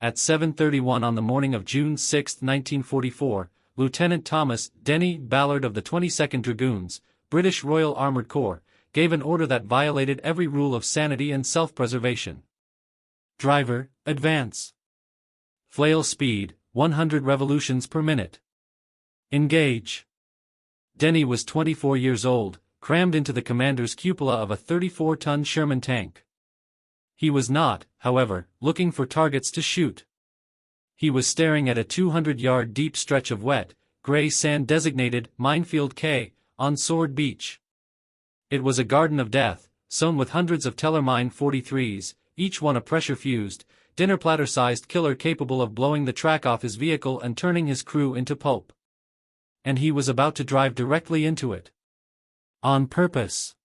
At 7:31 on the morning of June 6, 1944, Lieutenant Thomas Denny Ballard of the 22nd Dragoons, British Royal Armoured Corps, gave an order that violated every rule of sanity and self-preservation. Driver, advance. Flail speed, 100 revolutions per minute. Engage. Denny was 24 years old, crammed into the commander's cupola of a 34-ton Sherman tank. He was not, however, looking for targets to shoot. He was staring at a 200-yard deep stretch of wet, gray sand designated Minefield K, on Sword Beach. It was a garden of death, sown with hundreds of Tellermine 43s, each one a pressure-fused, dinner platter-sized killer capable of blowing the track off his vehicle and turning his crew into pulp. And he was about to drive directly into it. On purpose.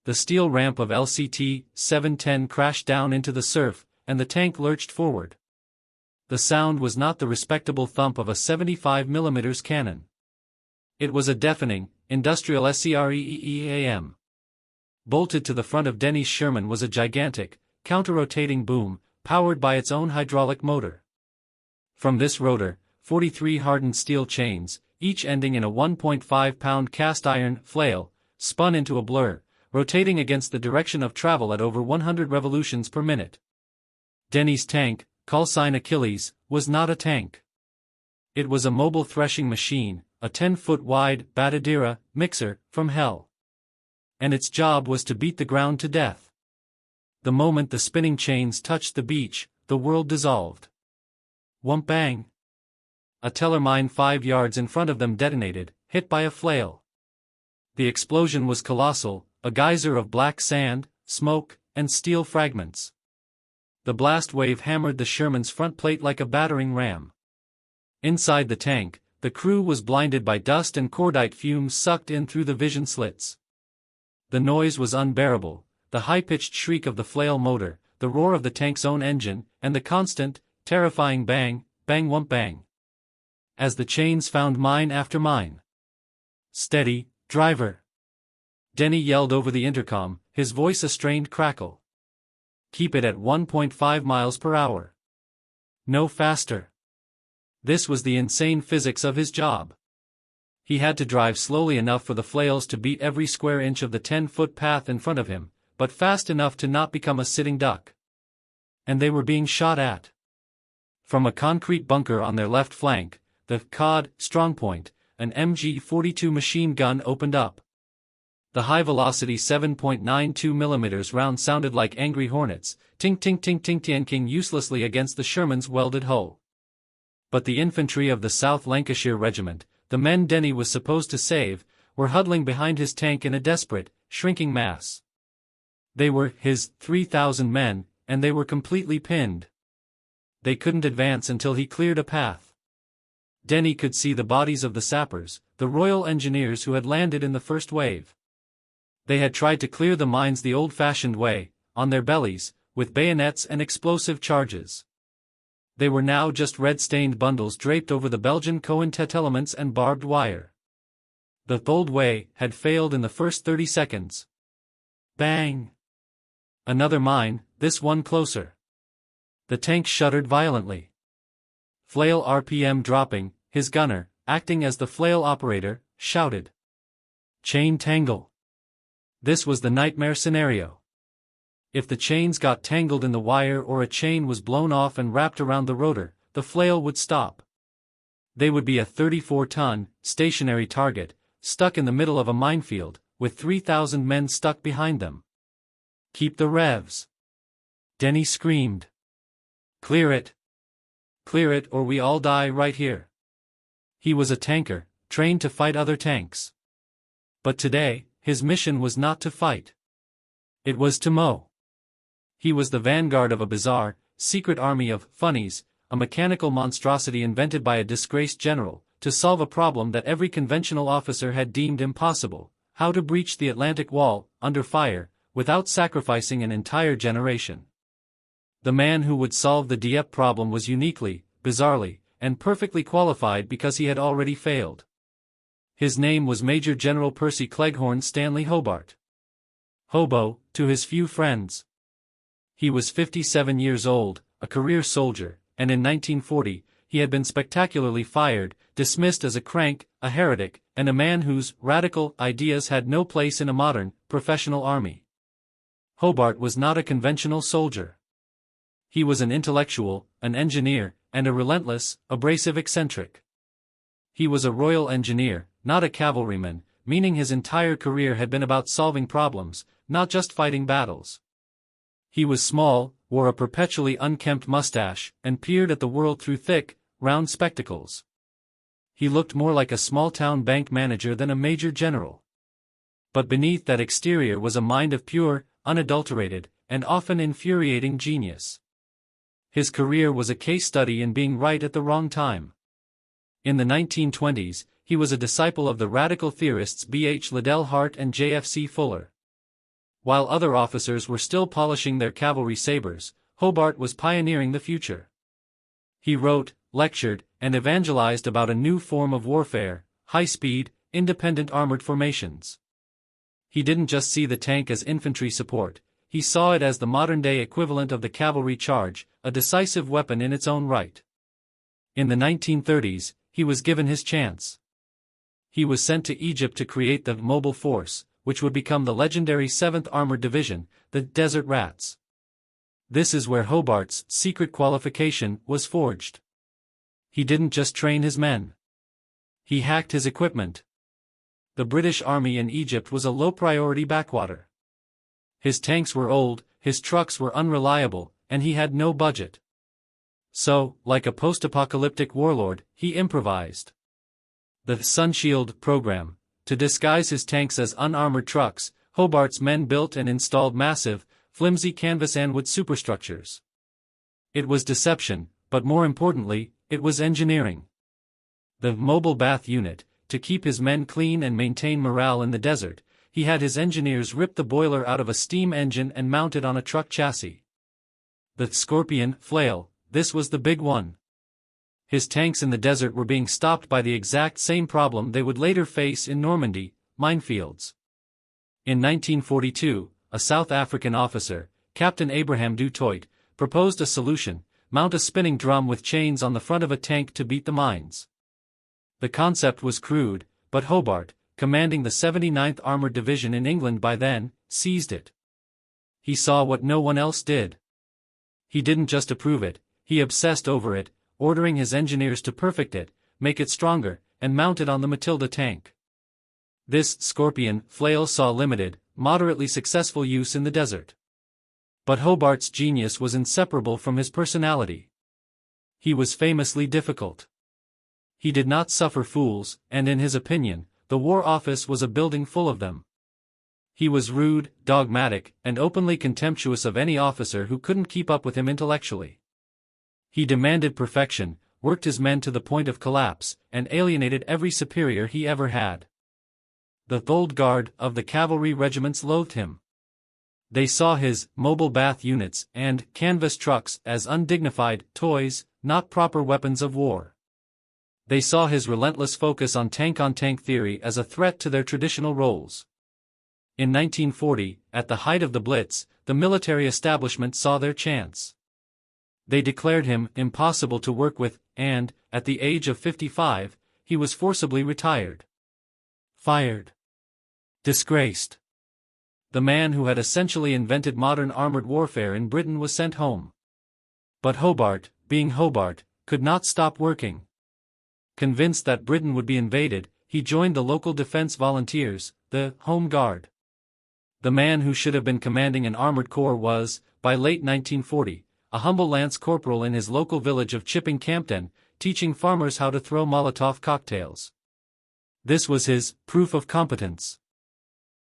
The steel ramp of LCT 710 crashed down into the surf, and the tank lurched forward. The sound was not the respectable thump of a 75mm cannon. It was a deafening, industrial scream. Bolted to the front of Denny's Sherman was a gigantic, counter-rotating boom, powered by its own hydraulic motor. From this rotor, 43 hardened steel chains, each ending in a 1.5-pound cast-iron flail, spun into a blur, rotating against the direction of travel at over 100 revolutions per minute. Denny's tank, callsign Achilles, was not a tank. It was a mobile threshing machine, a 10-foot-wide Batadira mixer from hell. And its job was to beat the ground to death. The moment the spinning chains touched the beach, the world dissolved. Whump bang! A Tellermine 5 yards in front of them detonated, hit by a flail. The explosion was colossal, a geyser of black sand, smoke, and steel fragments. The blast wave hammered the Sherman's front plate like a battering ram. Inside the tank, the crew was blinded by dust and cordite fumes sucked in through the vision slits. The noise was unbearable, the high-pitched shriek of the flail motor, the roar of the tank's own engine, and the constant, terrifying bang, bang whump bang. As the chains found mine after mine. Steady, driver! Denny yelled over the intercom, his voice a strained crackle. Keep it at 1.5 miles per hour. No faster. This was the insane physics of his job. He had to drive slowly enough for the flails to beat every square inch of the 10-foot path in front of him, but fast enough to not become a sitting duck. And they were being shot at. From a concrete bunker on their left flank, the COD strongpoint, an MG-42 machine gun opened up. The high-velocity 7.92mm round sounded like angry hornets, tink-tink-tink-tink-tink uselessly against the Sherman's welded hull. But the infantry of the South Lancashire Regiment, the men Denny was supposed to save, were huddling behind his tank in a desperate, shrinking mass. They were his 3,000 men, and they were completely pinned. They couldn't advance until he cleared a path. Denny could see the bodies of the sappers, the Royal Engineers who had landed in the first wave. They had tried to clear the mines the old-fashioned way, on their bellies, with bayonets and explosive charges. They were now just red-stained bundles draped over the Belgian coentelelements and barbed wire. The old way had failed in the first 30 seconds. Bang! Another mine, this one closer. The tank shuddered violently. Flail RPM dropping, his gunner, acting as the flail operator, shouted. Chain tangle. This was the nightmare scenario. If the chains got tangled in the wire or a chain was blown off and wrapped around the rotor, the flail would stop. They would be a 34-ton, stationary target, stuck in the middle of a minefield, with 3,000 men stuck behind them. Keep the revs. Denny screamed. Clear it. Clear it or we all die right here. He was a tanker, trained to fight other tanks. But today, his mission was not to fight. It was to mow. He was the vanguard of a bizarre, secret army of funnies, a mechanical monstrosity invented by a disgraced general, to solve a problem that every conventional officer had deemed impossible: how to breach the Atlantic Wall, under fire, without sacrificing an entire generation. The man who would solve the Dieppe problem was uniquely, bizarrely, and perfectly qualified because he had already failed. His name was Major General Percy Cleghorn Stanley Hobart. Hobo, to his few friends. He was 57 years old, a career soldier, and in 1940, he had been spectacularly fired, dismissed as a crank, a heretic, and a man whose radical ideas had no place in a modern, professional army. Hobart was not a conventional soldier. He was an intellectual, an engineer, and a relentless, abrasive eccentric. He was a Royal Engineer, not a cavalryman, meaning his entire career had been about solving problems, not just fighting battles. He was small, wore a perpetually unkempt mustache, and peered at the world through thick, round spectacles. He looked more like a small-town bank manager than a major general. But beneath that exterior was a mind of pure, unadulterated, and often infuriating genius. His career was a case study in being right at the wrong time. In the 1920s, he was a disciple of the radical theorists B. H. Liddell Hart and J. F. C. Fuller. While other officers were still polishing their cavalry sabers, Hobart was pioneering the future. He wrote, lectured, and evangelized about a new form of warfare: high-speed, independent armored formations. He didn't just see the tank as infantry support, he saw it as the modern-day equivalent of the cavalry charge, a decisive weapon in its own right. In the 1930s, he was given his chance. He was sent to Egypt to create the Mobile Force, which would become the legendary 7th Armored Division, the Desert Rats. This is where Hobart's secret qualification was forged. He didn't just train his men. He hacked his equipment. The British Army in Egypt was a low-priority backwater. His tanks were old, his trucks were unreliable, and he had no budget. So, like a post-apocalyptic warlord, he improvised. The Sunshield program. To disguise his tanks as unarmored trucks, Hobart's men built and installed massive, flimsy canvas and wood superstructures. It was deception, but more importantly, it was engineering. The mobile bath unit, to keep his men clean and maintain morale in the desert, he had his engineers rip the boiler out of a steam engine and mount it on a truck chassis. The Scorpion flail, this was the big one. His tanks in the desert were being stopped by the exact same problem they would later face in Normandy: minefields. In 1942, a South African officer, Captain Abraham Du Toit, proposed a solution: mount a spinning drum with chains on the front of a tank to beat the mines. The concept was crude, but Hobart, commanding the 79th Armored Division in England by then, seized it. He saw what no one else did. He didn't just approve it, he obsessed over it, ordering his engineers to perfect it, make it stronger, and mount it on the Matilda tank. This Scorpion flail saw limited, moderately successful use in the desert. But Hobart's genius was inseparable from his personality. He was famously difficult. He did not suffer fools, and in his opinion, the War Office was a building full of them. He was rude, dogmatic, and openly contemptuous of any officer who couldn't keep up with him intellectually. He demanded perfection, worked his men to the point of collapse, and alienated every superior he ever had. The Old Guard of the cavalry regiments loathed him. They saw his mobile bath units and canvas trucks as undignified toys, not proper weapons of war. They saw his relentless focus on tank-on-tank theory as a threat to their traditional roles. In 1940, at the height of the Blitz, the military establishment saw their chance. They declared him impossible to work with, and, at the age of 55, he was forcibly retired. Fired. Disgraced. The man who had essentially invented modern armored warfare in Britain was sent home. But Hobart, being Hobart, could not stop working. Convinced that Britain would be invaded, he joined the local defense volunteers, the Home Guard. The man who should have been commanding an armored corps was, by late 1940, a humble lance corporal in his local village of Chipping Campden, teaching farmers how to throw Molotov cocktails. This was his proof of competence.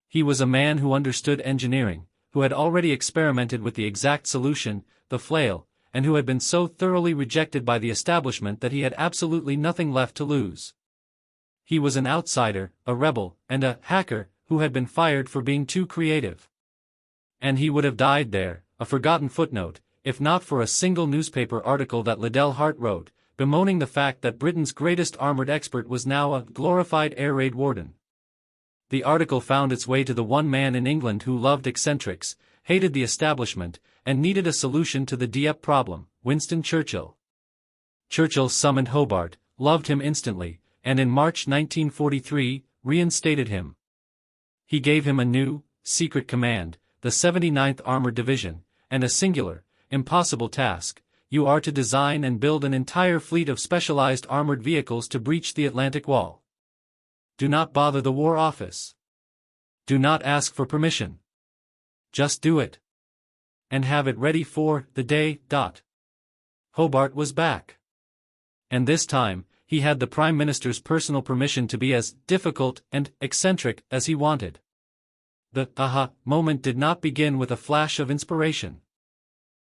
He was a man who understood engineering, who had already experimented with the exact solution, the flail, and who had been so thoroughly rejected by the establishment that he had absolutely nothing left to lose. He was an outsider, a rebel, and a hacker who had been fired for being too creative. And he would have died there, a forgotten footnote, if not for a single newspaper article that Liddell Hart wrote, bemoaning the fact that Britain's greatest armored expert was now a glorified air raid warden. The article found its way to the one man in England who loved eccentrics, hated the establishment, and needed a solution to the Dieppe problem, Winston Churchill. Churchill summoned Hobart, loved him instantly, and in March 1943, reinstated him. He gave him a new, secret command, the 79th Armored Division, and a singular, impossible task: you are to design and build an entire fleet of specialized armored vehicles to breach the Atlantic Wall. Do not bother the War Office. Do not ask for permission. Just do it. And have it ready for the day. Hobart was back. And this time, he had the Prime Minister's personal permission to be as difficult and eccentric as he wanted. The aha moment did not begin with a flash of inspiration.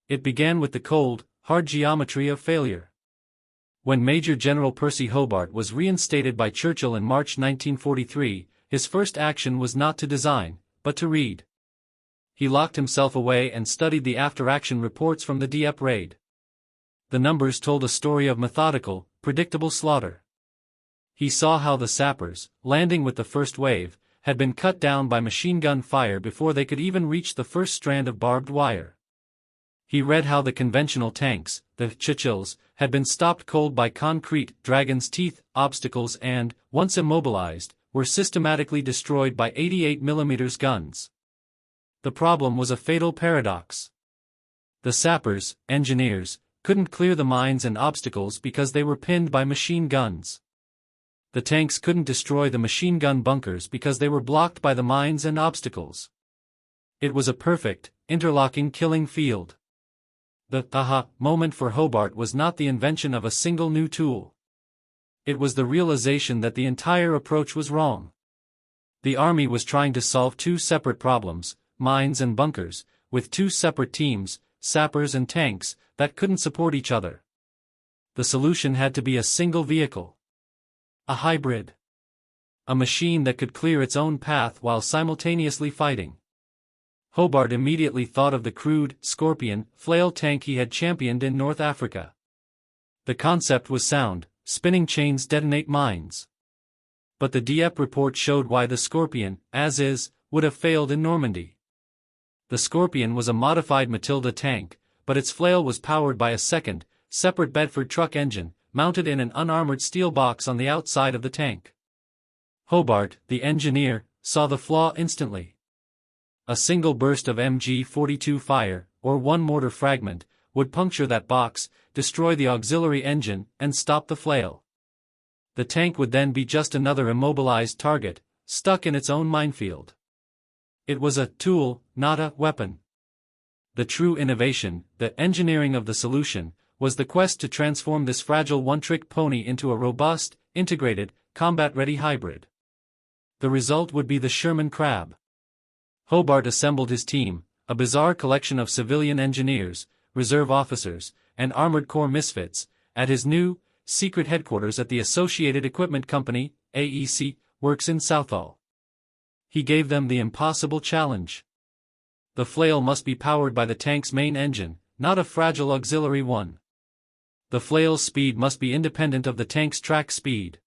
It began with the cold, hard geometry of failure. When Major General Percy Hobart was reinstated by Churchill in March 1943, his first action was not to design, but to read. He locked himself away and studied the after-action reports from the Dieppe raid. The numbers told a story of methodical, predictable slaughter. He saw how the sappers, landing with the first wave, had been cut down by machine gun fire before they could even reach the first strand of barbed wire. He read how the conventional tanks, the Churchills, had been stopped cold by concrete, dragon's teeth, obstacles and, once immobilized, were systematically destroyed by 88mm guns. The problem was a fatal paradox. The sappers, engineers, couldn't clear the mines and obstacles because they were pinned by machine guns. The tanks couldn't destroy the machine gun bunkers because they were blocked by the mines and obstacles. It was a perfect, interlocking killing field. The aha moment for Hobart was not the invention of a single new tool. It was the realization that the entire approach was wrong. The army was trying to solve two separate problems, mines and bunkers, with two separate teams, sappers and tanks, that couldn't support each other. The solution had to be a single vehicle. A hybrid. A machine that could clear its own path while simultaneously fighting. Hobart immediately thought of the crude, Scorpion, flail tank he had championed in North Africa. The concept was sound: spinning chains detonate mines. But the Dieppe report showed why the Scorpion, as is, would have failed in Normandy. The Scorpion was a modified Matilda tank, but its flail was powered by a second, separate Bedford truck engine, mounted in an unarmored steel box on the outside of the tank. Hobart, the engineer, saw the flaw instantly. A single burst of MG-42 fire, or one mortar fragment, would puncture that box, destroy the auxiliary engine, and stop the flail. The tank would then be just another immobilized target, stuck in its own minefield. It was a tool, not a weapon. The true innovation, the engineering of the solution, was the quest to transform this fragile one-trick pony into a robust, integrated, combat-ready hybrid. The result would be the Sherman Crab. Hobart assembled his team, a bizarre collection of civilian engineers, reserve officers, and Armored Corps misfits, at his new, secret headquarters at the Associated Equipment Company, AEC, works in Southall. He gave them the impossible challenge. The flail must be powered by the tank's main engine, not a fragile auxiliary one. The flail's speed must be independent of the tank's track speed.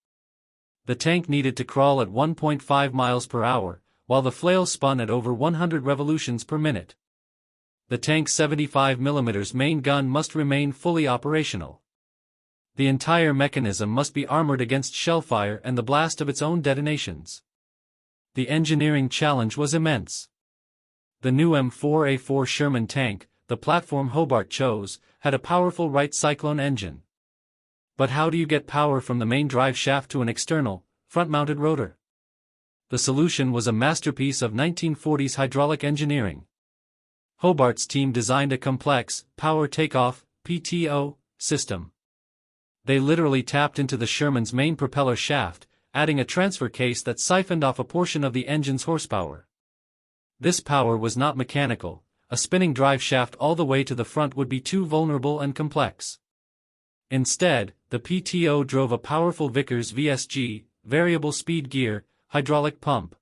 The tank needed to crawl at 1.5 miles per hour, while the flail spun at over 100 revolutions per minute. The tank's 75mm main gun must remain fully operational. The entire mechanism must be armored against shellfire and the blast of its own detonations. The engineering challenge was immense. The new M4A4 Sherman tank, the platform Hobart chose, had a powerful Wright Cyclone engine. But how do you get power from the main drive shaft to an external, front-mounted rotor? The solution was a masterpiece of 1940s hydraulic engineering. Hobart's team designed a complex, power takeoff, PTO, system. They literally tapped into the Sherman's main propeller shaft, adding a transfer case that siphoned off a portion of the engine's horsepower. This power was not mechanical. A spinning drive shaft all the way to the front would be too vulnerable and complex. Instead, the PTO drove a powerful Vickers VSG, variable speed gear, hydraulic pump.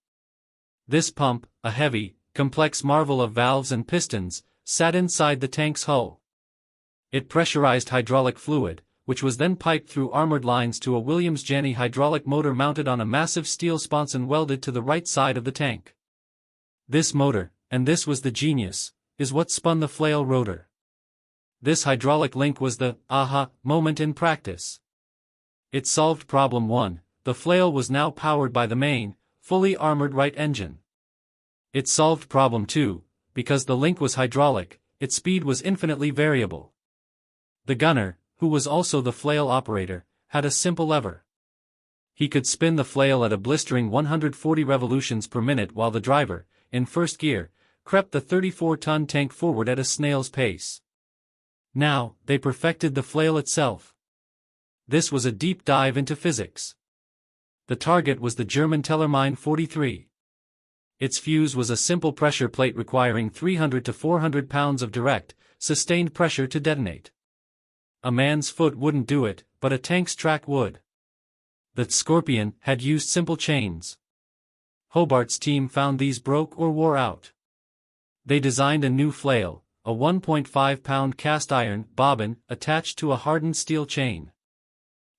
This pump, a heavy, complex marvel of valves and pistons, sat inside the tank's hull. It pressurized hydraulic fluid, which was then piped through armored lines to a Williams-Janney hydraulic motor mounted on a massive steel sponson welded to the right side of the tank. This motor, and this was the genius, is what spun the flail rotor. This hydraulic link was the aha moment in practice. It solved problem 1, the flail was now powered by the main, fully armored right engine. It solved problem 2, because the link was hydraulic, its speed was infinitely variable. The gunner, who was also the flail operator, had a simple lever. He could spin the flail at a blistering 140 revolutions per minute while the driver, in first gear, crept the 34-ton tank forward at a snail's pace. Now, they perfected the flail itself. This was a deep dive into physics. The target was the German Tellermine 43. Its fuse was a simple pressure plate requiring 300 to 400 pounds of direct, sustained pressure to detonate. A man's foot wouldn't do it, but a tank's track would. The Scorpion had used simple chains. Hobart's team found these broke or wore out. They designed a new flail, a 1.5-pound cast iron bobbin attached to a hardened steel chain.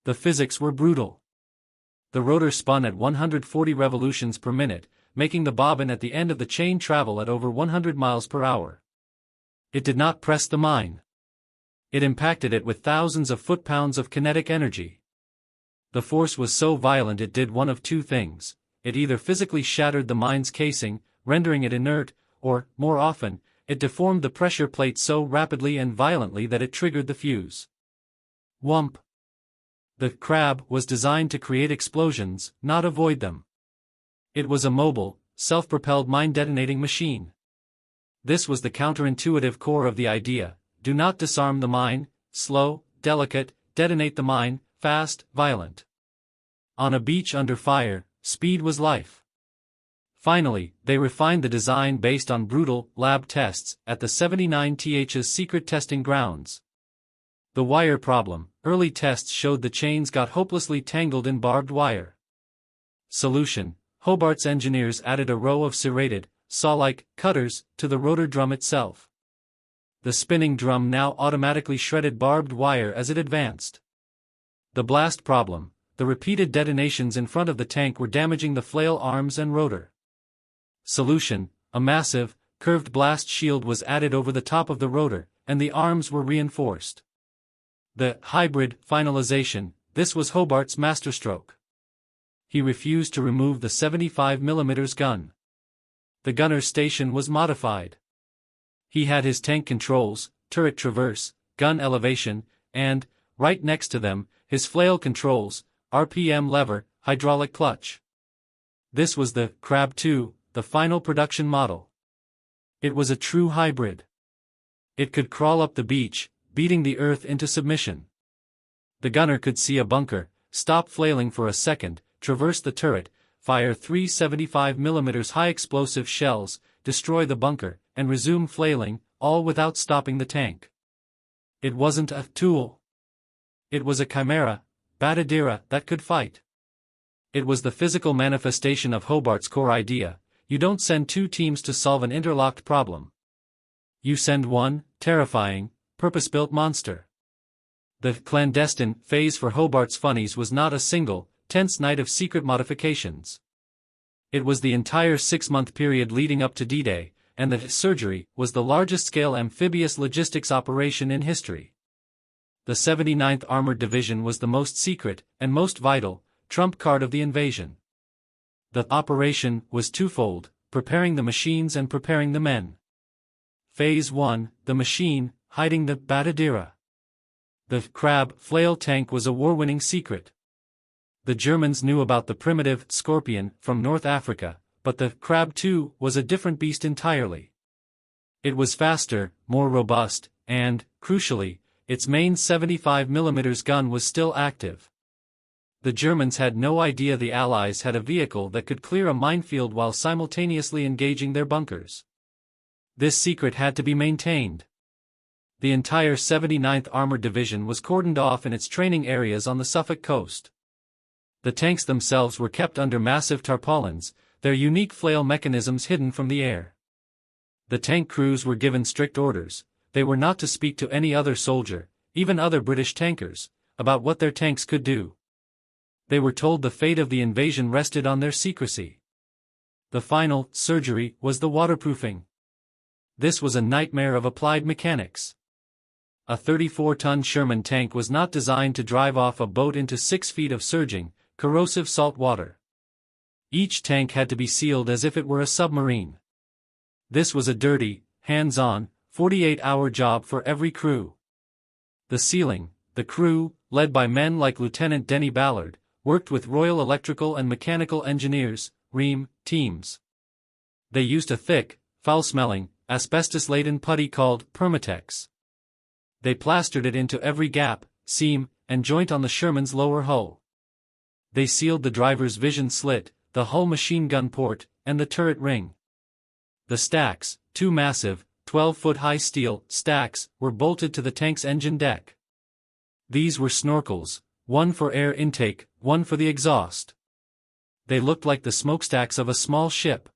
The physics were brutal. The rotor spun at 140 revolutions per minute, making the bobbin at the end of the chain travel at over 100 miles per hour. It did not press the mine. It impacted it with thousands of foot-pounds of kinetic energy. The force was so violent it did one of two things. It either physically shattered the mine's casing, rendering it inert, or, more often, it deformed the pressure plate so rapidly and violently that it triggered the fuse. Whump! The Crab was designed to create explosions, not avoid them. It was a mobile, self-propelled mine-detonating machine. This was the counterintuitive core of the idea: do not disarm the mine, slow, delicate, detonate the mine, fast, violent. On a beach under fire, speed was life. Finally, they refined the design based on brutal, lab tests, at the 79th's secret testing grounds. The wire problem: early tests showed the chains got hopelessly tangled in barbed wire. Solution: Hobart's engineers added a row of serrated, saw-like, cutters, to the rotor drum itself. The spinning drum now automatically shredded barbed wire as it advanced. The blast problem: the repeated detonations in front of the tank were damaging the flail arms and rotor. Solution: a massive, curved blast shield was added over the top of the rotor, and the arms were reinforced. The hybrid finalization: this was Hobart's masterstroke. He refused to remove the 75mm gun. The gunner's station was modified. He had his tank controls, turret traverse, gun elevation, and, right next to them, his flail controls, RPM lever, hydraulic clutch. This was the Crab 2, the final production model. It was a true hybrid. It could crawl up the beach, beating the earth into submission. The gunner could see a bunker, stop flailing for a second, traverse the turret, fire 3 75mm high-explosive shells, destroy the bunker, and resume flailing, all without stopping the tank. It wasn't a tool. It was a chimera, Badadira, that could fight. It was the physical manifestation of Hobart's core idea: you don't send two teams to solve an interlocked problem. You send one, terrifying, purpose-built monster. The clandestine phase for Hobart's funnies was not a single, tense night of secret modifications. It was the entire 6-month period leading up to D-Day, and the surgery was the largest-scale amphibious logistics operation in history. The 79th Armored Division was the most secret, and most vital, trump card of the invasion. The operation was twofold: preparing the machines and preparing the men. Phase 1, the machine, hiding the Badadira. The Crab flail tank was a war-winning secret. The Germans knew about the primitive Scorpion from North Africa, but the Crab 2 was a different beast entirely. It was faster, more robust, and, crucially, its main 75mm gun was still active. The Germans had no idea the Allies had a vehicle that could clear a minefield while simultaneously engaging their bunkers. This secret had to be maintained. The entire 79th Armored Division was cordoned off in its training areas on the Suffolk coast. The tanks themselves were kept under massive tarpaulins, their unique flail mechanisms hidden from the air. The tank crews were given strict orders: they were not to speak to any other soldier, even other British tankers, about what their tanks could do. They were told the fate of the invasion rested on their secrecy. The final surgery was the waterproofing. This was a nightmare of applied mechanics. A 34-ton Sherman tank was not designed to drive off a boat into 6 feet of surging, corrosive salt water. Each tank had to be sealed as if it were a submarine. This was a dirty, hands-on, 48-hour job for every crew. The crew, led by men like Lieutenant Denny Ballard, worked with Royal Electrical and Mechanical Engineers, REM, teams. They used a thick, foul-smelling, asbestos-laden putty called Permatex. They plastered it into every gap, seam, and joint on the Sherman's lower hull. They sealed the driver's vision slit, the hull machine gun port, and the turret ring. The stacks, 2 massive, 12-foot-high steel stacks, were bolted to the tank's engine deck. These were snorkels, one for air intake, one for the exhaust. They looked like the smokestacks of a small ship.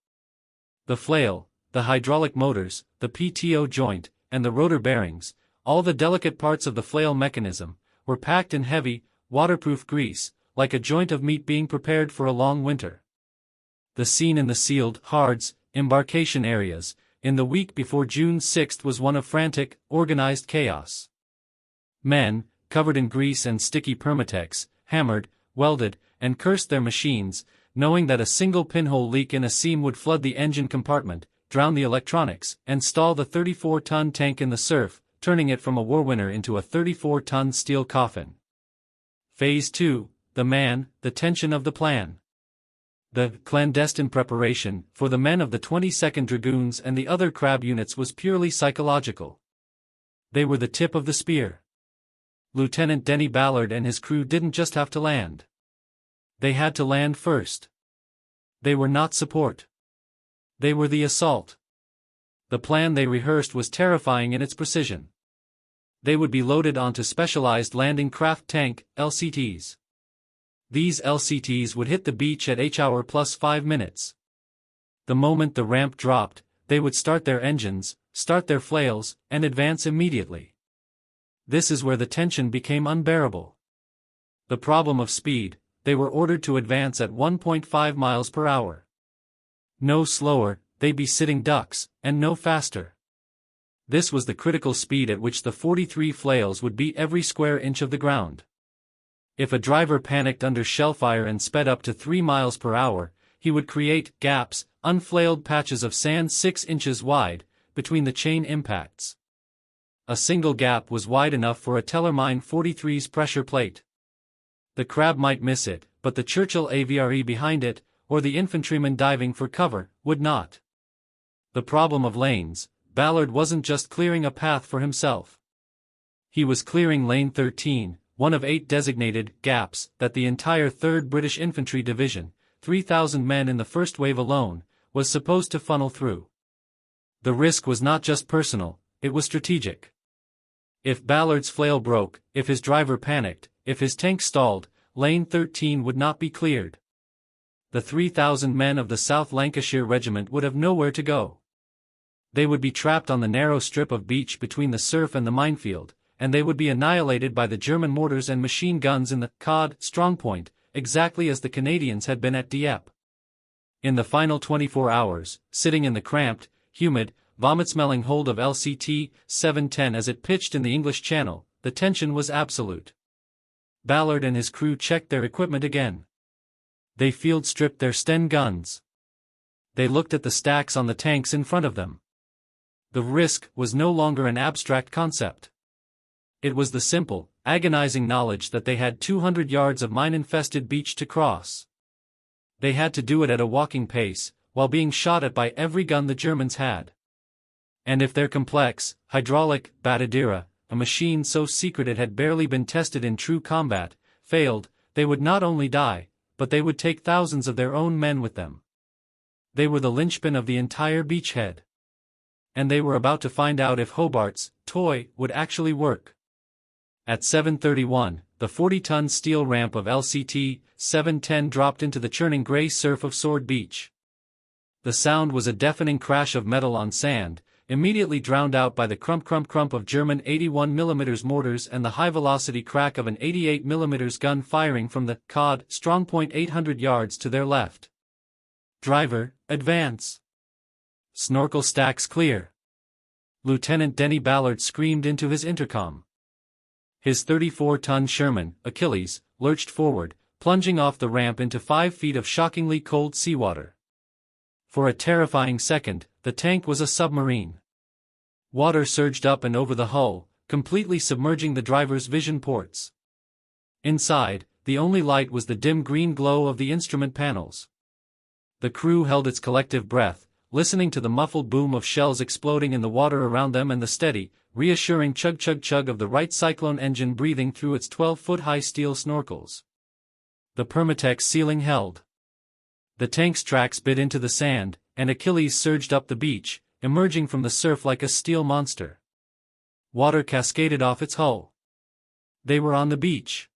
The flail, the hydraulic motors, the PTO joint, and the rotor bearings, all the delicate parts of the flail mechanism, were packed in heavy, waterproof grease, like a joint of meat being prepared for a long winter. The scene in the sealed hards embarkation areas in the week before June 6 was one of frantic, organized chaos. Men, covered in grease and sticky Permatex, hammered, welded, and cursed their machines, knowing that a single pinhole leak in a seam would flood the engine compartment, drown the electronics, and stall the 34-ton tank in the surf, turning it from a war winner into a 34-ton steel coffin. Phase 2, the tension of the plan. The clandestine preparation for the men of the 22nd Dragoons and the other crab units was purely psychological. They were the tip of the spear. Lieutenant Denny Ballard and his crew didn't just have to land. They had to land first. They were not support. They were the assault. The plan they rehearsed was terrifying in its precision. They would be loaded onto specialized landing craft tank, LCTs. These LCTs would hit the beach at H-hour plus 5 minutes. The moment the ramp dropped, they would start their engines, start their flails, and advance immediately. This is where the tension became unbearable. The problem of speed, they were ordered to advance at 1.5 miles per hour. No slower, they'd be sitting ducks, and no faster. This was the critical speed at which the 43 flails would beat every square inch of the ground. If a driver panicked under shellfire and sped up to 3 miles per hour, he would create gaps, unflailed patches of sand 6 inches wide, between the chain impacts. A single gap was wide enough for a Tellermine 43's pressure plate. The crab might miss it, but the Churchill AVRE behind it, or the infantryman diving for cover, would not. The problem of lanes, Ballard wasn't just clearing a path for himself. He was clearing Lane 13, one of 8 designated gaps that the entire 3rd British Infantry Division, 3,000 men in the first wave alone, was supposed to funnel through. The risk was not just personal, it was strategic. If Ballard's flail broke, if his driver panicked, if his tank stalled, Lane 13 would not be cleared. The 3,000 men of the South Lancashire Regiment would have nowhere to go. They would be trapped on the narrow strip of beach between the surf and the minefield, and they would be annihilated by the German mortars and machine guns in the Cod strongpoint, exactly as the Canadians had been at Dieppe. In the final 24 hours, sitting in the cramped, humid, vomit-smelling hold of LCT 710 as it pitched in the English Channel, the tension was absolute. Ballard and his crew checked their equipment again. They field-stripped their Sten guns. They looked at the stacks on the tanks in front of them. The risk was no longer an abstract concept. It was the simple, agonizing knowledge that they had 200 yards of mine-infested beach to cross. They had to do it at a walking pace, while being shot at by every gun the Germans had. And if their complex, hydraulic Batadira, a machine so secret it had barely been tested in true combat, failed, they would not only die, but they would take thousands of their own men with them. They were the linchpin of the entire beachhead. And they were about to find out if Hobart's toy would actually work. At 7:31, the 40-ton steel ramp of LCT 710 dropped into the churning gray surf of Sword Beach. The sound was a deafening crash of metal on sand, immediately drowned out by the crump of German 81mm mortars and the high-velocity crack of an 88mm gun firing from the Cod strongpoint 800 yards to their left. Driver, advance. Snorkel stacks clear. Lieutenant Denny Ballard screamed into his intercom. His 34-ton Sherman, Achilles, lurched forward, plunging off the ramp into 5 feet of shockingly cold seawater. For a terrifying second, the tank was a submarine. Water surged up and over the hull, completely submerging the driver's vision ports. Inside, the only light was the dim green glow of the instrument panels. The crew held its collective breath, listening to the muffled boom of shells exploding in the water around them and the steady, reassuring chug-chug-chug of the Wright Cyclone engine breathing through its 12-foot-high steel snorkels. The Permatex ceiling held. The tank's tracks bit into the sand, and Achilles surged up the beach, emerging from the surf like a steel monster. Water cascaded off its hull. They were on the beach.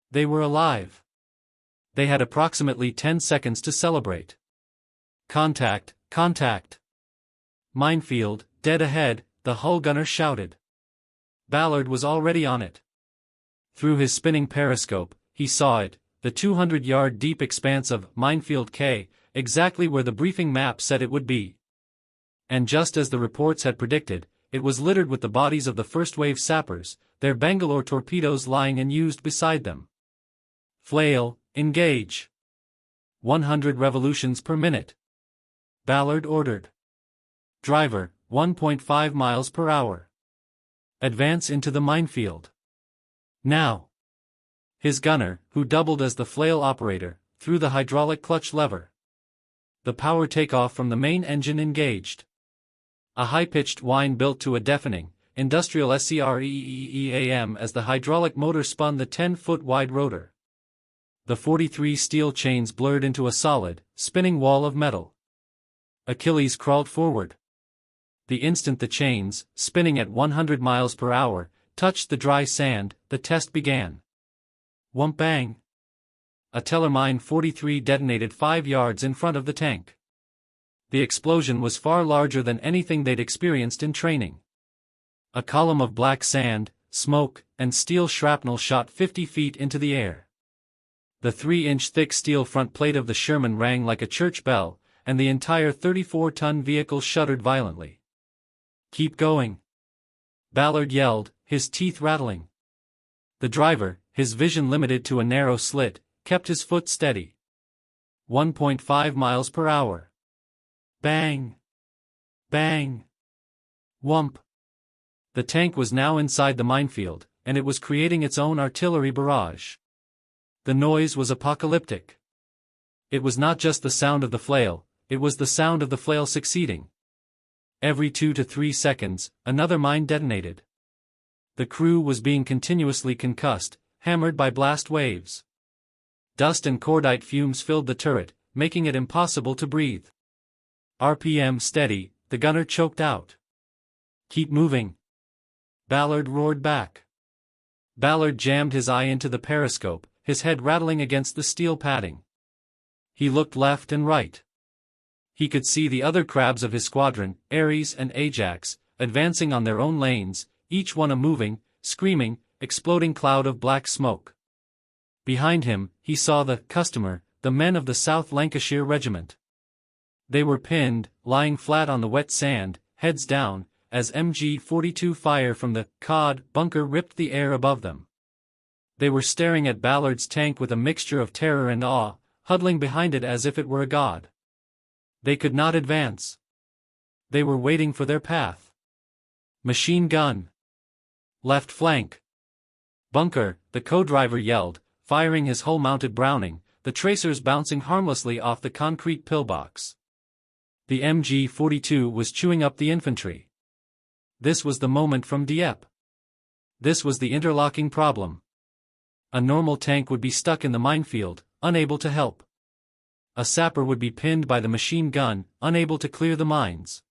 They were alive. They had approximately 10 seconds to celebrate. Contact, contact. Minefield, dead ahead, the hull gunner shouted. Ballard was already on it. Through his spinning periscope, he saw it, the 200-yard deep expanse of Minefield K, exactly where the briefing map said it would be. And just as the reports had predicted, it was littered with the bodies of the first-wave sappers, their Bangalore torpedoes lying unused beside them. Flail, engage. 100 revolutions per minute. Ballard ordered. Driver, 1.5 miles per hour. Advance into the minefield. Now. His gunner, who doubled as the flail operator, threw the hydraulic clutch lever. The power takeoff from the main engine engaged. A high-pitched whine built to a deafening, industrial scream as the hydraulic motor spun the 10-foot-wide rotor. The 43 steel chains blurred into a solid, spinning wall of metal. Achilles crawled forward. The instant the chains, spinning at 100 miles per hour, touched the dry sand, the test began. Whump bang! A Tellermine 43 detonated 5 yards in front of the tank. The explosion was far larger than anything they'd experienced in training. A column of black sand, smoke, and steel shrapnel shot 50 feet into the air. The 3-inch thick steel front plate of the Sherman rang like a church bell, and the entire 34-ton vehicle shuddered violently. Keep going! Ballard yelled, his teeth rattling. The driver, his vision limited to a narrow slit, kept his foot steady. 1.5 miles per hour. Bang! Bang! Whump! The tank was now inside the minefield, and it was creating its own artillery barrage. The noise was apocalyptic. It was not just the sound of the flail, it was the sound of the flail succeeding. Every 2 to 3 seconds, another mine detonated. The crew was being continuously concussed, hammered by blast waves. Dust and cordite fumes filled the turret, making it impossible to breathe. RPM steady, the gunner choked out. Keep moving! Ballard roared back. Ballard jammed his eye into the periscope, his head rattling against the steel padding. He looked left and right. He could see the other crabs of his squadron, Ares and Ajax, advancing on their own lanes, each one a moving, screaming, exploding cloud of black smoke. Behind him, he saw the customer, the men of the South Lancashire Regiment. They were pinned, lying flat on the wet sand, heads down, as MG-42 fire from the cod bunker ripped the air above them. They were staring at Ballard's tank with a mixture of terror and awe, huddling behind it as if it were a god. They could not advance. They were waiting for their path. Machine gun! Left flank! Bunker, the co-driver yelled, firing his hull-mounted Browning, the tracers bouncing harmlessly off the concrete pillbox. The MG-42 was chewing up the infantry. This was the moment from Dieppe. This was the interlocking problem. A normal tank would be stuck in the minefield, unable to help. A sapper would be pinned by the machine gun, unable to clear the mines.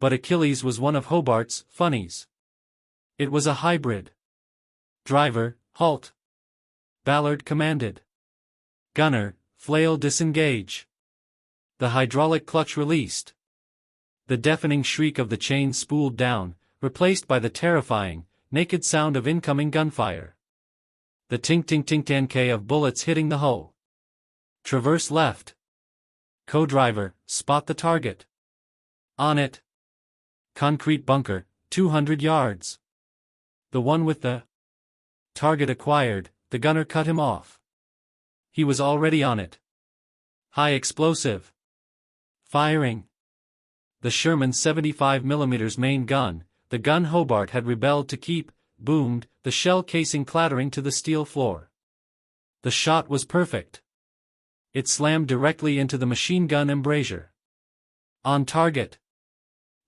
But Achilles was one of Hobart's funnies. It was a hybrid. Driver, halt! Ballard commanded. Gunner, flail disengage. The hydraulic clutch released. The deafening shriek of the chain spooled down, replaced by the terrifying, naked sound of incoming gunfire. The tink-tink-tink-tank of bullets hitting the hull. Traverse left. Co-driver, spot the target. On it. Concrete bunker, 200 yards. The one with the target acquired, the gunner cut him off. He was already on it. High explosive. Firing. The Sherman 75mm main gun, the gun Hobart had rebelled to keep, boomed, the shell casing clattering to the steel floor. The shot was perfect. It slammed directly into the machine gun embrasure. On target.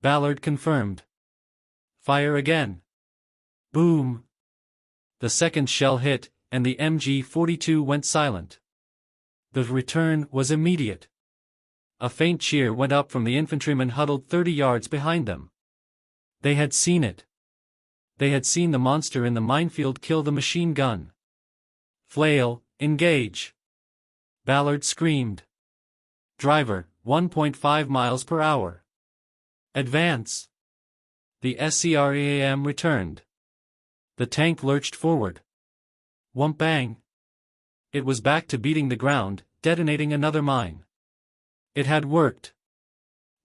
Ballard confirmed. Fire again. Boom. The second shell hit, and the MG-42 went silent. The return was immediate. A faint cheer went up from the infantrymen huddled 30 yards behind them. They had seen it. They had seen the monster in the minefield kill the machine gun. Flail, engage. Ballard screamed. Driver, 1.5 miles per hour. Advance. The SCRAM returned. The tank lurched forward. Whump bang. It was back to beating the ground, detonating another mine. It had worked.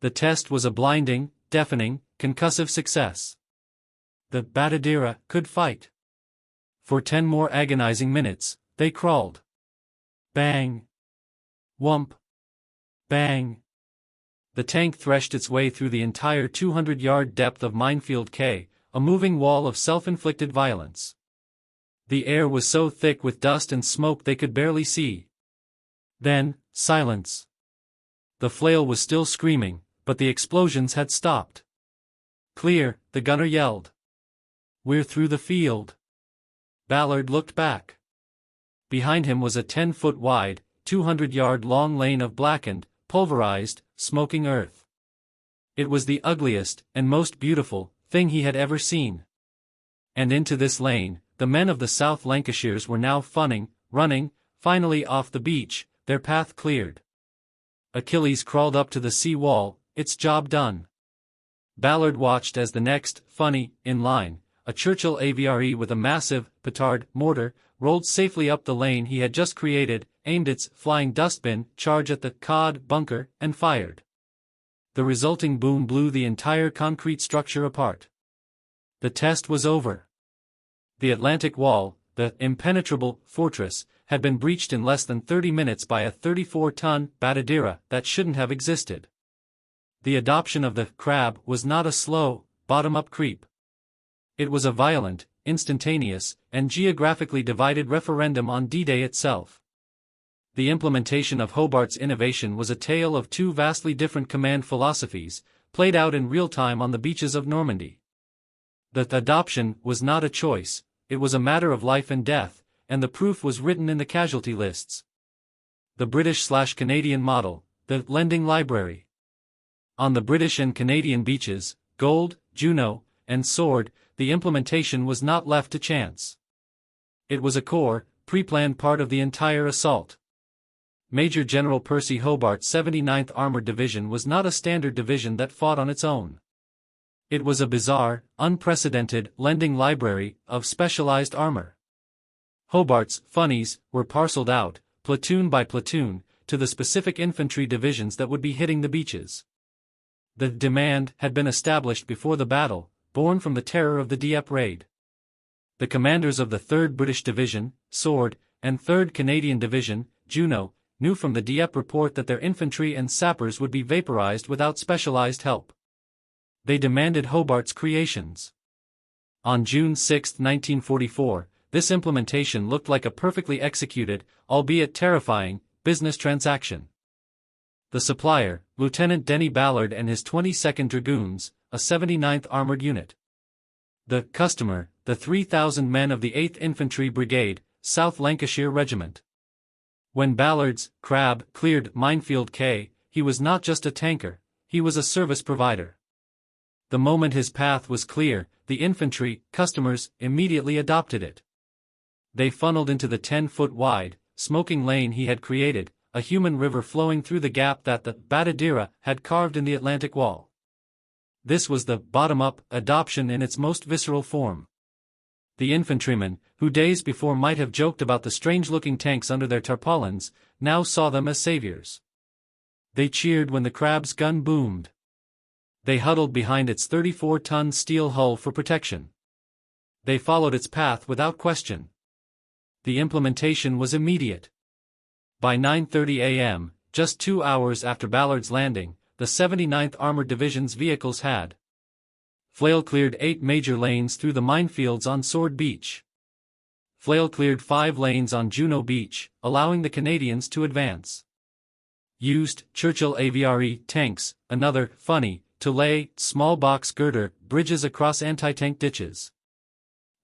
The test was a blinding, deafening, concussive success. The Batadira could fight. For 10 more agonizing minutes, they crawled. Bang. Whump. Bang. The tank threshed its way through the entire 200-yard depth of Minefield K, a moving wall of self-inflicted violence. The air was so thick with dust and smoke they could barely see. Then, silence. The flail was still screaming, but the explosions had stopped. Clear, the gunner yelled. We're through the field. Ballard looked back. Behind him was a 10-foot wide, 200-yard long lane of blackened, pulverized, smoking earth. It was the ugliest, and most beautiful, thing he had ever seen. And into this lane, the men of the South Lancashires were now running, finally off the beach, their path cleared. Achilles crawled up to the sea wall, its job done. Ballard watched as the next, in line, a Churchill AVRE with a massive, petard, mortar, rolled safely up the lane he had just created, aimed its flying dustbin charge at the cod bunker, and fired. The resulting boom blew the entire concrete structure apart. The test was over. The Atlantic Wall, the impenetrable fortress, had been breached in less than 30 minutes by a 34-ton Batadira that shouldn't have existed. The adoption of the crab was not a slow, bottom-up creep. It was a violent, instantaneous, and geographically divided referendum on D-Day itself. The implementation of Hobart's innovation was a tale of two vastly different command philosophies, played out in real time on the beaches of Normandy. The adoption was not a choice, it was a matter of life and death, and the proof was written in the casualty lists. The British/Canadian model, the lending library. On the British and Canadian beaches, Gold, Juno, and Sword, the implementation was not left to chance. It was a core, pre-planned part of the entire assault. Major General Percy Hobart's 79th Armored Division was not a standard division that fought on its own. It was a bizarre, unprecedented lending library of specialized armor. Hobart's funnies were parceled out, platoon by platoon, to the specific infantry divisions that would be hitting the beaches. The demand had been established before the battle, born from the terror of the Dieppe raid. The commanders of the 3rd British Division, Sword, and 3rd Canadian Division, Juno, knew from the Dieppe report that their infantry and sappers would be vaporized without specialized help. They demanded Hobart's creations. On June 6, 1944, this implementation looked like a perfectly executed, albeit terrifying, business transaction. The supplier, Lieutenant Denny Ballard and his 22nd Dragoons, a 79th Armored Unit. The customer, the 3,000 men of the 8th Infantry Brigade, South Lancashire Regiment. When Ballard's crab cleared Minefield K, he was not just a tanker, he was a service provider. The moment his path was clear, the infantry customers immediately adopted it. They funneled into the 10-foot wide, smoking lane he had created, a human river flowing through the gap that the Batadira had carved in the Atlantic Wall. This was the bottom-up adoption in its most visceral form. The infantrymen, who days before might have joked about the strange-looking tanks under their tarpaulins, now saw them as saviors. They cheered when the crab's gun boomed. They huddled behind its 34-ton steel hull for protection. They followed its path without question. The implementation was immediate. By 9:30 a.m., just 2 hours after Ballard's landing, the 79th Armored Division's vehicles had Flail cleared 8 major lanes through the minefields on Sword Beach. Flail cleared 5 lanes on Juno Beach, allowing the Canadians to advance. Used Churchill AVRE tanks, another, funny, to lay small box girder bridges across anti-tank ditches.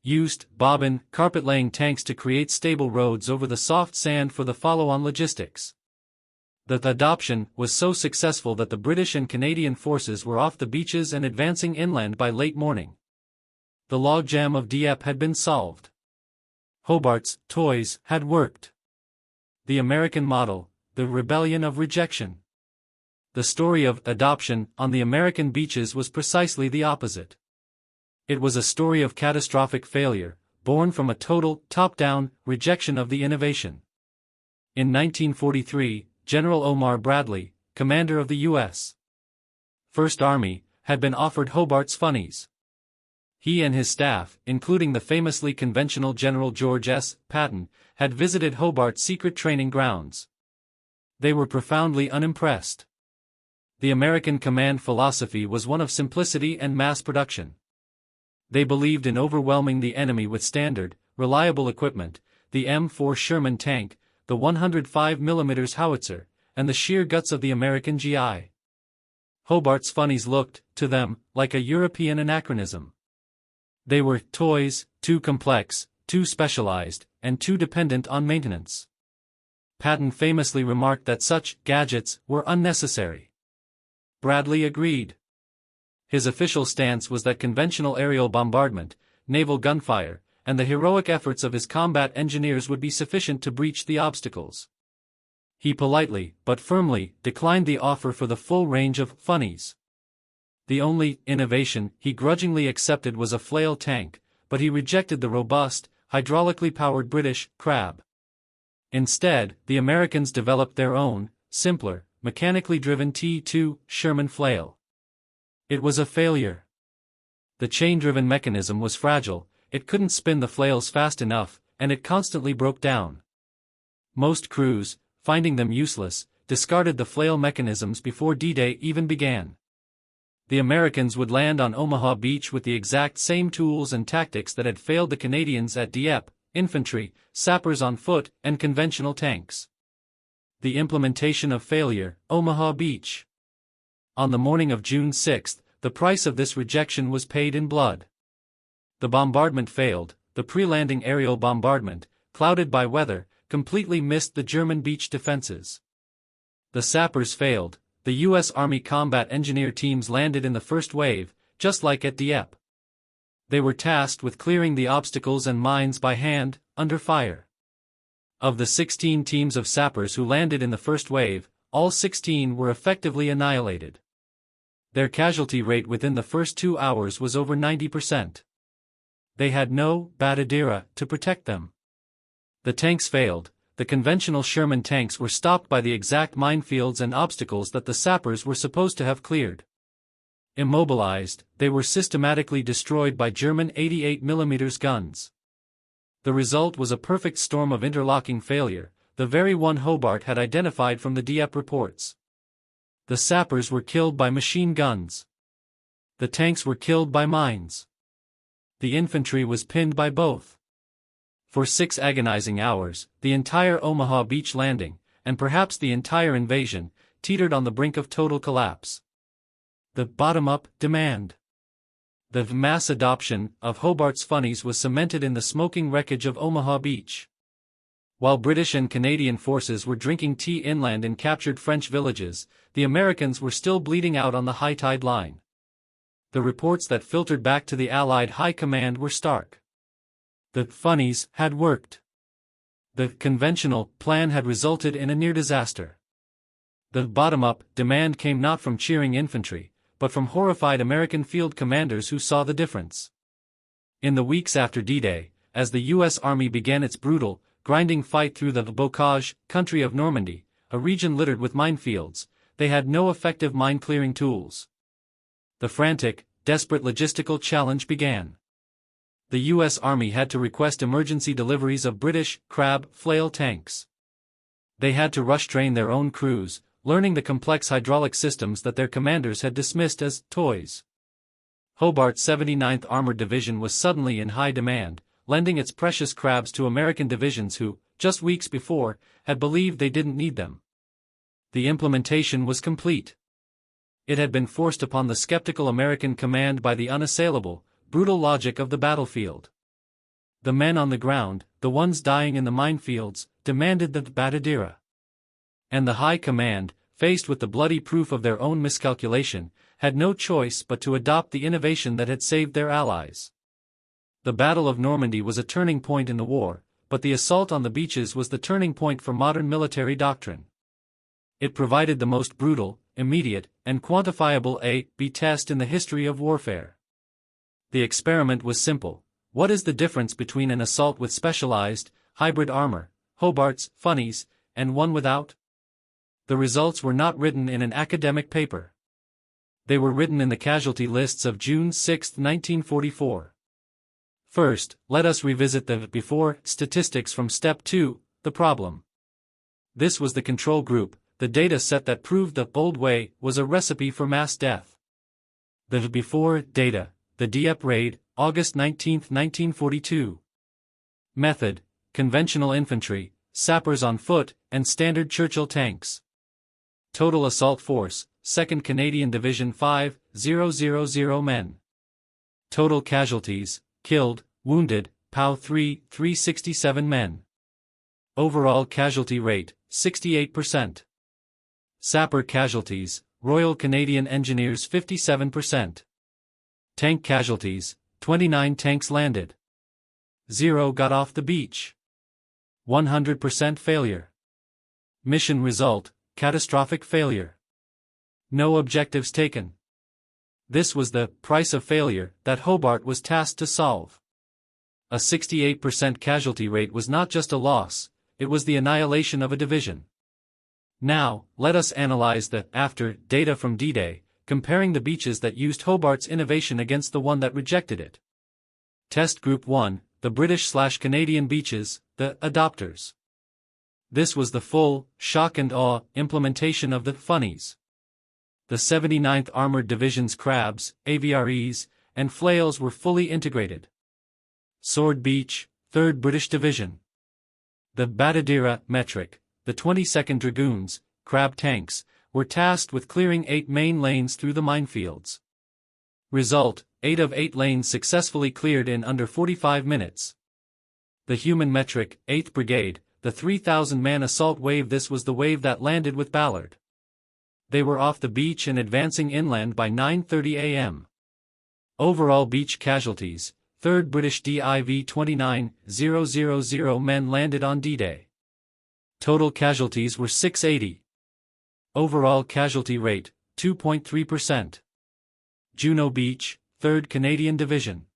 Used bobbin carpet-laying tanks to create stable roads over the soft sand for the follow-on logistics. The adoption was so successful that the British and Canadian forces were off the beaches and advancing inland by late morning. The logjam of Dieppe had been solved. Hobart's toys had worked. The American model, the rebellion of rejection. The story of adoption on the American beaches was precisely the opposite. It was a story of catastrophic failure, born from a total, top-down, rejection of the innovation. In 1943, General Omar Bradley, commander of the U.S. First Army, had been offered Hobart's funnies. He and his staff, including the famously conventional General George S. Patton, had visited Hobart's secret training grounds. They were profoundly unimpressed. The American command philosophy was one of simplicity and mass production. They believed in overwhelming the enemy with standard, reliable equipment, the M4 Sherman tank, the 105mm howitzer, and the sheer guts of the American GI. Hobart's funnies looked, to them, like a European anachronism. They were toys, too complex, too specialized, and too dependent on maintenance. Patton famously remarked that such gadgets were unnecessary. Bradley agreed. His official stance was that conventional aerial bombardment, naval gunfire, and the heroic efforts of his combat engineers would be sufficient to breach the obstacles. He politely, but firmly, declined the offer for the full range of funnies. The only innovation he grudgingly accepted was a flail tank, but he rejected the robust, hydraulically powered British Crab. Instead, the Americans developed their own, simpler, mechanically driven T2 Sherman flail. It was a failure. The chain-driven mechanism was fragile, it couldn't spin the flails fast enough, and it constantly broke down. Most crews, finding them useless, discarded the flail mechanisms before D-Day even began. The Americans would land on Omaha Beach with the exact same tools and tactics that had failed the Canadians at Dieppe: infantry, sappers on foot, and conventional tanks. The implementation of failure, Omaha Beach. On the morning of June 6, the price of this rejection was paid in blood. The bombardment failed, the pre-landing aerial bombardment, clouded by weather, completely missed the German beach defenses. The sappers failed, the U.S. Army combat engineer teams landed in the first wave, just like at Dieppe. They were tasked with clearing the obstacles and mines by hand, under fire. Of the 16 teams of sappers who landed in the first wave, all 16 were effectively annihilated. Their casualty rate within the first 2 hours was over 90%. They had no Badadera to protect them. The tanks failed, the conventional Sherman tanks were stopped by the exact minefields and obstacles that the sappers were supposed to have cleared. Immobilized, they were systematically destroyed by German 88mm guns. The result was a perfect storm of interlocking failure, the very one Hobart had identified from the Dieppe reports. The sappers were killed by machine guns. The tanks were killed by mines. The infantry was pinned by both. For 6 agonizing hours, the entire Omaha Beach landing, and perhaps the entire invasion, teetered on the brink of total collapse. The bottom-up demand. The mass adoption of Hobart's funnies was cemented in the smoking wreckage of Omaha Beach. While British and Canadian forces were drinking tea inland in captured French villages, the Americans were still bleeding out on the high tide line. The reports that filtered back to the Allied High Command were stark. The funnies had worked. The conventional plan had resulted in a near disaster. The bottom-up demand came not from cheering infantry, but from horrified American field commanders who saw the difference. In the weeks after D-Day, as the U.S. Army began its brutal, grinding fight through the bocage country of Normandy, a region littered with minefields, they had no effective mine-clearing tools. The frantic, desperate logistical challenge began. The U.S. Army had to request emergency deliveries of British Crab flail tanks. They had to rush train their own crews, learning the complex hydraulic systems that their commanders had dismissed as toys. Hobart's 79th Armored Division was suddenly in high demand, lending its precious crabs to American divisions who, just weeks before, had believed they didn't need them. The implementation was complete. It had been forced upon the skeptical American command by the unassailable, brutal logic of the battlefield. The men on the ground, the ones dying in the minefields, demanded the Batadira. And the high command, faced with the bloody proof of their own miscalculation, had no choice but to adopt the innovation that had saved their allies. The Battle of Normandy was a turning point in the war, but the assault on the beaches was the turning point for modern military doctrine. It provided the most brutal, immediate, and quantifiable A-B test in the history of warfare. The experiment was simple. What is the difference between an assault with specialized, hybrid armor, Hobart's, funnies, and one without? The results were not written in an academic paper. They were written in the casualty lists of June 6, 1944. First, let us revisit the before statistics from Step 2, the problem. This was the control group, the data set that proved that Bold Way was a recipe for mass death. The before data, the Dieppe raid, August 19, 1942. Method, conventional infantry, sappers on foot, and standard Churchill tanks. Total assault force, 2nd Canadian Division 5,000 men. Total casualties, killed, wounded, POW 3, 367 men. Overall casualty rate, 68%. Sapper casualties, Royal Canadian Engineers 57%. Tank casualties, 29 tanks landed. 0 got off the beach. 100% failure. Mission result, catastrophic failure. No objectives taken. This was the price of failure that Hobart was tasked to solve. A 68% casualty rate was not just a loss, it was the annihilation of a division. Now, let us analyze the after data from D-Day, comparing the beaches that used Hobart's innovation against the one that rejected it. Test Group 1, the British/Canadian beaches, the adopters. This was the full, shock and awe, implementation of the funnies. The 79th Armored Division's crabs, AVREs, and flails were fully integrated. Sword Beach, 3rd British Division. The Batadira metric, the 22nd Dragoons, crab tanks, were tasked with clearing 8 main lanes through the minefields. Result, 8 of 8 lanes successfully cleared in under 45 minutes. The human metric, 8th Brigade, the 3,000-man assault wave. This was the wave that landed with Ballard. They were off the beach and advancing inland by 9:30 a.m. Overall beach casualties, 3rd British Div 29,000 men landed on D-Day. Total casualties were 680. Overall casualty rate, 2.3%. Juno Beach, 3rd Canadian Division.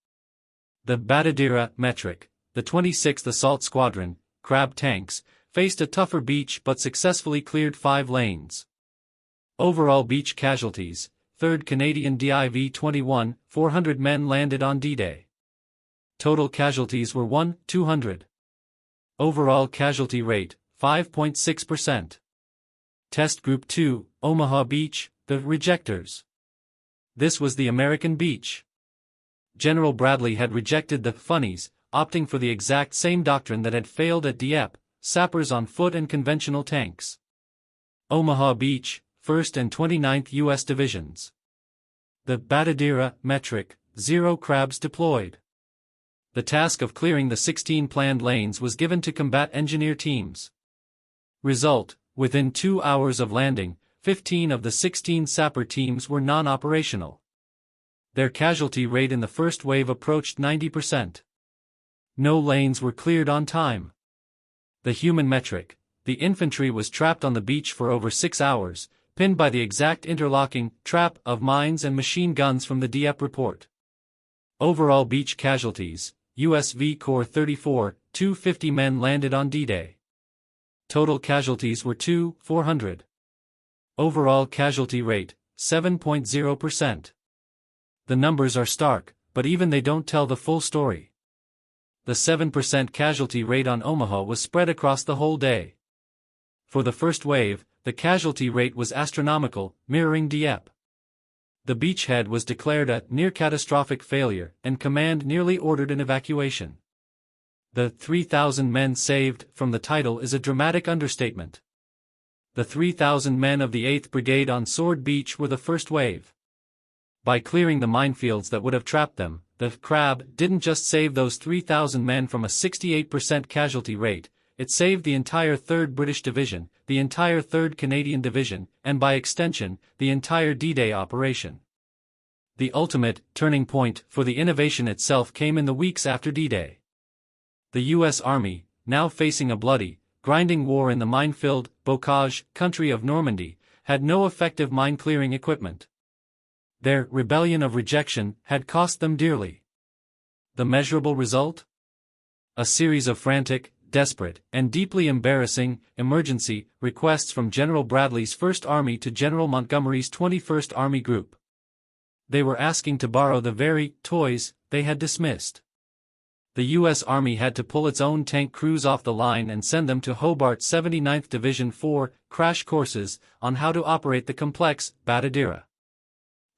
The Batadira metric, the 26th Assault Squadron, crab tanks, faced a tougher beach but successfully cleared 5 lanes. Overall beach casualties, 3rd Canadian Div 21, 400 men landed on D-Day. Total casualties were 200. Overall casualty rate, 5.6%. Test Group 2, Omaha Beach, the rejectors. This was the American beach. General Bradley had rejected the funnies, opting for the exact same doctrine that had failed at Dieppe, sappers on foot and conventional tanks. Omaha Beach, 1st and 29th U.S. Divisions. The Batadira metric, 0 crabs deployed. The task of clearing the 16 planned lanes was given to combat engineer teams. Result, within 2 hours of landing, 15 of the 16 sapper teams were non-operational. Their casualty rate in the first wave approached 90%. No lanes were cleared on time. The human metric, the infantry was trapped on the beach for over 6 hours, pinned by the exact interlocking trap of mines and machine guns from the Dieppe report. Overall beach casualties, USV Corps 34, 250 men landed on D-Day. Total casualties were 400. Overall casualty rate, 7.0%. The numbers are stark, but even they don't tell the full story. The 7% casualty rate on Omaha was spread across the whole day. For the first wave, the casualty rate was astronomical, mirroring Dieppe. The beachhead was declared a near-catastrophic failure, and command nearly ordered an evacuation. The 3,000 men saved from the title is a dramatic understatement. The 3,000 men of the 8th Brigade on Sword Beach were the first wave. By clearing the minefields that would have trapped them, the Crab didn't just save those 3,000 men from a 68% casualty rate, it saved the entire 3rd British Division, the entire 3rd Canadian Division, and by extension, the entire D-Day operation. The ultimate turning point for the innovation itself came in the weeks after D-Day. The U.S. Army, now facing a bloody, grinding war in the mine-filled, bocage country of Normandy, had no effective mine-clearing equipment. Their rebellion of rejection had cost them dearly. The measurable result? A series of frantic, desperate, and deeply embarrassing emergency requests from General Bradley's 1st Army to General Montgomery's 21st Army Group. They were asking to borrow the very toys they had dismissed. The U.S. Army had to pull its own tank crews off the line and send them to Hobart's 79th Division for crash courses on how to operate the complex Badadera.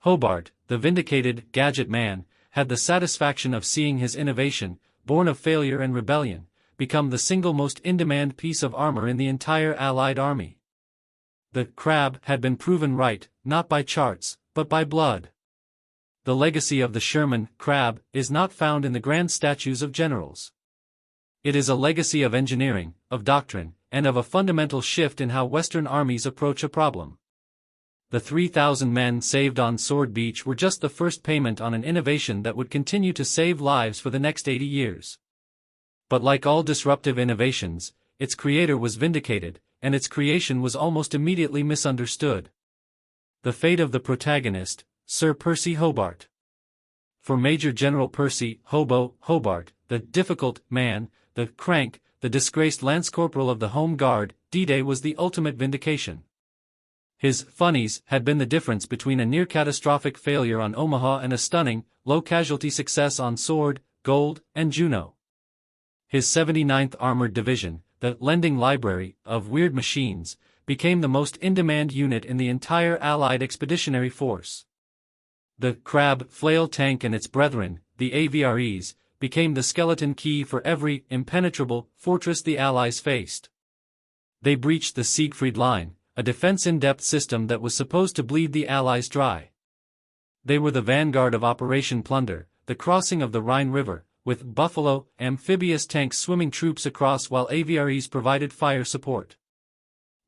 Hobart, the vindicated gadget man, had the satisfaction of seeing his innovation, born of failure and rebellion, become the single most in-demand piece of armor in the entire Allied army. The Crab had been proven right, not by charts, but by blood. The legacy of the Sherman Crab is not found in the grand statues of generals. It is a legacy of engineering, of doctrine, and of a fundamental shift in how Western armies approach a problem. The 3,000 men saved on Sword Beach were just the first payment on an innovation that would continue to save lives for the next 80 years. But like all disruptive innovations, its creator was vindicated, and its creation was almost immediately misunderstood. The fate of the protagonist, Sir Percy Hobart. For Major General Percy Hobo Hobart, the difficult man, the crank, the disgraced Lance Corporal of the Home Guard, D-Day was the ultimate vindication. His funnies had been the difference between a near-catastrophic failure on Omaha and a stunning, low-casualty success on Sword, Gold, and Juno. His 79th Armored Division, the lending library of weird machines, became the most in-demand unit in the entire Allied expeditionary force. The Crab flail tank and its brethren, the AVREs, became the skeleton key for every impenetrable fortress the Allies faced. They breached the Siegfried Line, a defense-in-depth system that was supposed to bleed the Allies dry. They were the vanguard of Operation Plunder, the crossing of the Rhine River, with Buffalo amphibious tanks swimming troops across while AVREs provided fire support.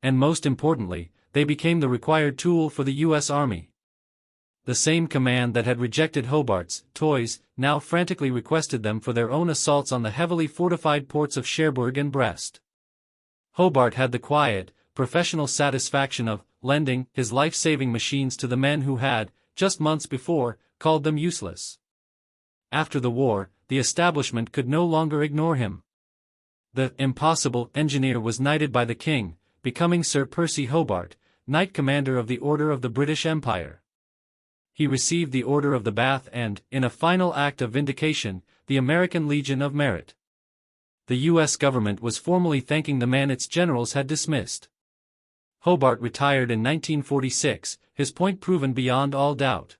And most importantly, they became the required tool for the U.S. Army. The same command that had rejected Hobart's toys now frantically requested them for their own assaults on the heavily fortified ports of Cherbourg and Brest. Hobart had the quiet, professional satisfaction of lending his life-saving machines to the men who had, just months before, called them useless. After the war, the establishment could no longer ignore him. The impossible engineer was knighted by the king, becoming Sir Percy Hobart, Knight Commander of the Order of the British Empire. He received the Order of the Bath and, in a final act of vindication, the American Legion of Merit. The U.S. government was formally thanking the man its generals had dismissed. Hobart retired in 1946, his point proven beyond all doubt.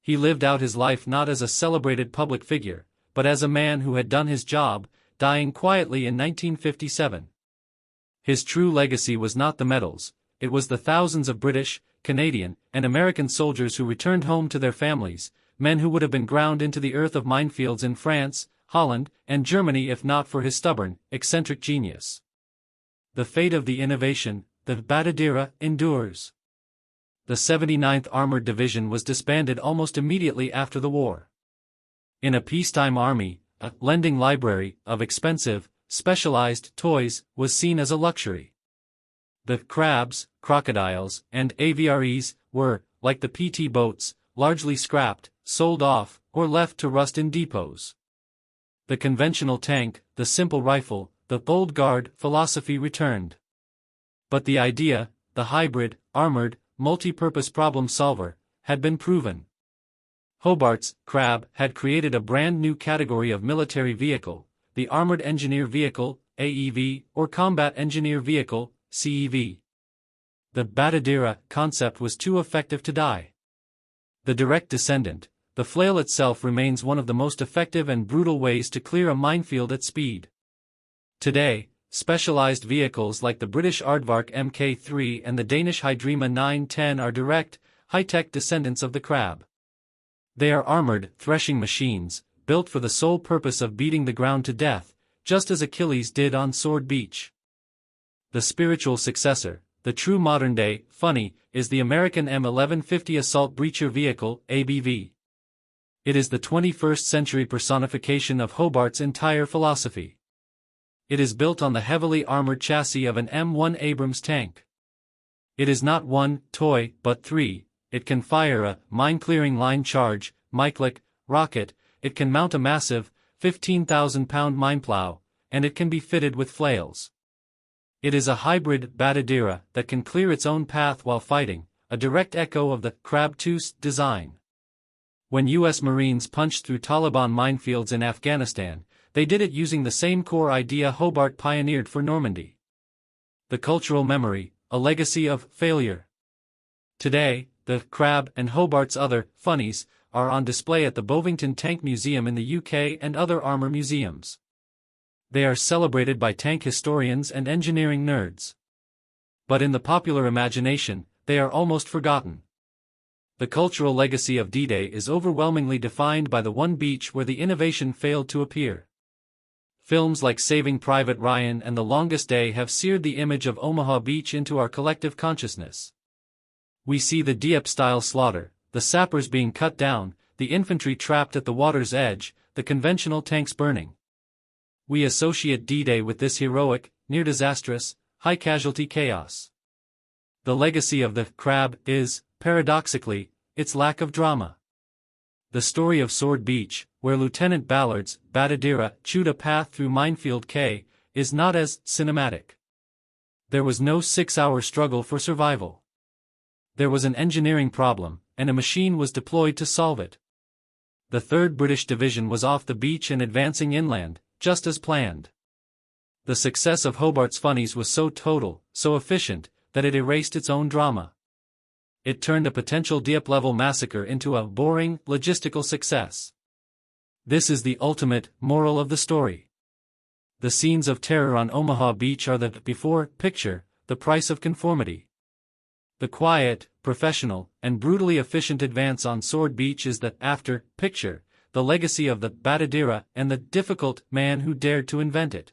He lived out his life not as a celebrated public figure, but as a man who had done his job, dying quietly in 1957. His true legacy was not the medals, it was the thousands of British, Canadian, and American soldiers who returned home to their families, men who would have been ground into the earth of minefields in France, Holland, and Germany if not for his stubborn, eccentric genius. The fate of the innovation, the Badadera, endures. The 79th Armored Division was disbanded almost immediately after the war. In a peacetime army, a lending library of expensive, specialized toys was seen as a luxury. The crabs, crocodiles, and AVREs were, like the PT boats, largely scrapped, sold off, or left to rust in depots. The conventional tank, the simple rifle, the old guard philosophy returned. But the idea, the hybrid, armored, multi-purpose problem solver, had been proven. Hobart's Crab had created a brand new category of military vehicle, the Armored Engineer Vehicle, AEV, or Combat Engineer Vehicle, CEV. The Batadira concept was too effective to die. The direct descendant, the flail itself remains one of the most effective and brutal ways to clear a minefield at speed. Today, specialized vehicles like the British Aardvark Mk3 and the Danish Hydrema 910 are direct, high-tech descendants of the Crab. They are armored, threshing machines, built for the sole purpose of beating the ground to death, just as Achilles did on Sword Beach. The spiritual successor, the true modern-day, funny, is the American M1150 Assault Breacher Vehicle, ABV. It is the 21st century personification of Hobart's entire philosophy. It is built on the heavily armored chassis of an M1 Abrams tank. It is not one toy, but three. It can fire a mine-clearing line charge, Miclic, rocket, it can mount a massive, 15,000-pound mine plow, and it can be fitted with flails. It is a hybrid Batadira that can clear its own path while fighting, a direct echo of the Crab 2's design. When U.S. Marines punched through Taliban minefields in Afghanistan, they did it using the same core idea Hobart pioneered for Normandy. The cultural memory, a legacy of failure. Today, the Crab and Hobart's other funnies are on display at the Bovington Tank Museum in the UK and other armor museums. They are celebrated by tank historians and engineering nerds. But in the popular imagination, they are almost forgotten. The cultural legacy of D-Day is overwhelmingly defined by the one beach where the innovation failed to appear. Films like Saving Private Ryan and The Longest Day have seared the image of Omaha Beach into our collective consciousness. We see the Dieppe-style slaughter, the sappers being cut down, the infantry trapped at the water's edge, the conventional tanks burning. We associate D-Day with this heroic, near-disastrous, high-casualty chaos. The legacy of the Crab is, paradoxically, its lack of drama. The story of Sword Beach, where Lieutenant Ballard's Batadira chewed a path through Minefield K, is not as cinematic. There was no 6-hour struggle for survival. There was an engineering problem, and a machine was deployed to solve it. The 3rd British Division was off the beach and advancing inland, just as planned. The success of Hobart's funnies was so total, so efficient, that it erased its own drama. It turned a potential Dieppe-level massacre into a boring, logistical success. This is the ultimate moral of the story. The scenes of terror on Omaha Beach are the before picture, the price of conformity. The quiet, professional, and brutally efficient advance on Sword Beach is the after picture, the legacy of the Batadira and the difficult man who dared to invent it.